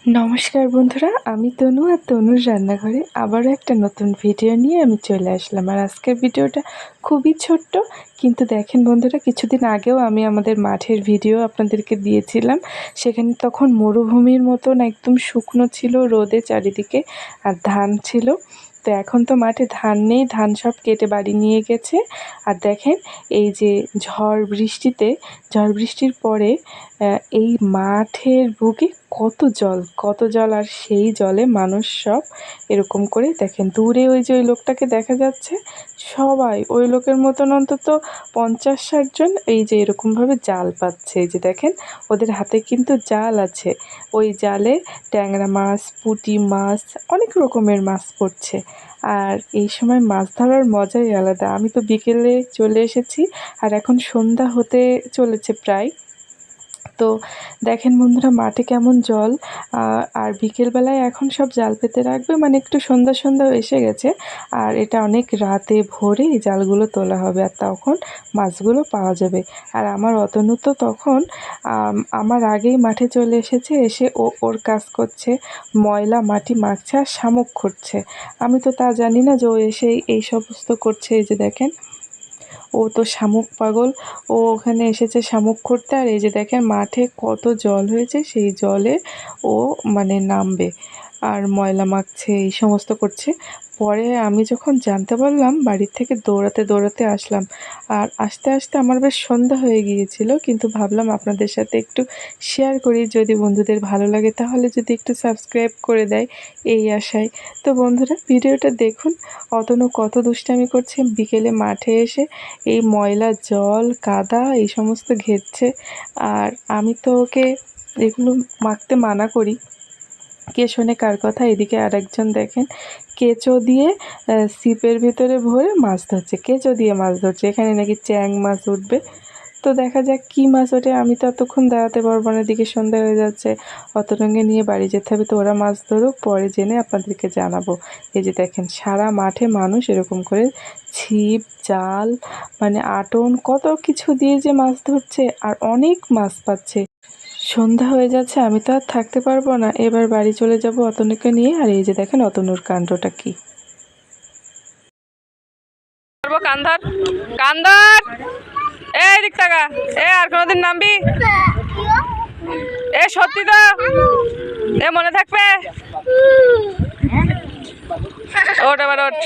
নমস্কার বন্ধুরা, আমি তনু আর তনুর রান্নাঘরে আবারও একটা নতুন ভিডিও নিয়ে আমি চলে আসলাম। আর আজকের ভিডিওটা খুবই ছোট্ট, কিন্তু দেখেন বন্ধুরা, কিছুদিন আগেও আমি আমাদের মাঠের ভিডিও আপনাদেরকে দিয়েছিলাম। সেখানে তখন মরুভূমির মতন একদম শুকনো ছিল, রোদে চারিদিকে, আর ধান ছিল। তো এখন তো মাঠে ধান নেই, ধান সব কেটে বাড়ি নিয়ে গেছে। আর দেখেন এই যে ঝড় বৃষ্টির পরে এই মাঠের বুকে কত জল, আর সেই জলে মানুষ সব এরকম করে দেখেন দূরে ওই যে ওই লোকটাকে দেখা যাচ্ছে, সবাই ওই লোকের মতন অন্তত 50-60 জন এই যে এরকমভাবে জাল পাচ্ছে। এই যে দেখেন ওদের হাতে কিন্তু জাল আছে, ওই জালে ট্যাংরা মাছ, পুঁটি মাছ, অনেক রকমের মাছ পড়ছে। আর এই সময় মাছ ধরার মজাই আলাদা। আমি তো বিকেলে চলে এসেছি, আর এখন সন্ধ্যা হতে চলেছে প্রায়। তো দেখেন বন্ধুরা, মাঠে কেমন জল। আর বিকেলবেলায় এখন সব জাল পেতে রাখবে, মানে একটু সন্ধ্যা এসে গেছে, আর এটা অনেক রাতে ভোরে এই জালগুলো তোলা হবে, আর তখন মাছগুলো পাওয়া যাবে। আর আমার অতনু তো তখন আমার আগেই মাঠে চলে এসেছে, এসে ওর কাজ করছে, ময়লা মাটি মাখছে আর শামুক খুঁড়ছে। আমি তো তা জানি না যে ও এসে এই সমস্ত করছে। এই যে দেখেন, ও তো শামুক পাগল, ও ওখানে এসেছে শামুক খুঁড়তে। আর এই যে দেখেন মাঠে কত জল হয়েছে, সেই জলে ও মানে নামবে, আর ময়লা মাখছে, এই সমস্ত করছে। পরে আমি যখন জানতে পারলাম, বাড়ির থেকে দৌড়াতে আসলাম। আর আস্তে আস্তে আমার বেশ সন্ধ্যা হয়ে গিয়েছিল, কিন্তু ভাবলাম আপনাদের সাথে একটু শেয়ার করি, যদি বন্ধুদের ভালো লাগে তাহলে যদি একটু সাবস্ক্রাইব করে দেয়, এই আশায়। তো বন্ধুরা, ভিডিওটা দেখুন অতনু কত দুষ্টামি করছে বিকেলে মাঠে এসে, এই ময়লা জল কাদা এই সমস্ত ঘেরছে। আর আমি তো ওকে এগুলো মাখতে মানা করি, কে শোনে কার কথা। এদিকে আরেকজন দেখেন কেঁচো দিয়ে ছিপের ভিতরে ভরে মাছ ধরছে, কেঁচো দিয়ে মাছ ধরছে, এখানে নাকি চ্যাং মাছ উঠবে। তো দেখা যাক কী মাছ ওঠে। আমি তো এতক্ষণ দাঁড়াতে পারবো না, এদিকে সন্ধ্যা হয়ে যাচ্ছে, অত রঙে নিয়ে বাড়ি যেতে হবে। তো ওরা মাছ ধরুক, পরে জেনে আপনাদেরকে জানাবো। এই যে দেখেন সারা মাঠে মানুষ এরকম করে ছিপ, জাল, মানে আটন, কত কিছু দিয়ে যে মাছ ধরছে, আর অনেক মাছ পাচ্ছে। সন্ধ্যা হয়ে যাচ্ছে, আমি তো আর থাকতে পারবো না, এবার বাড়ি চলে যাব অতনুকে নিয়ে। আর এই যে দেখেন অতনুর কাণ্ডটা কি। কান্দার কান্দার এই দিক টাকা, আর কোনোদিন নামবি? সত্যি তো, মনে থাকবে। ওঠ এবার ওঠ।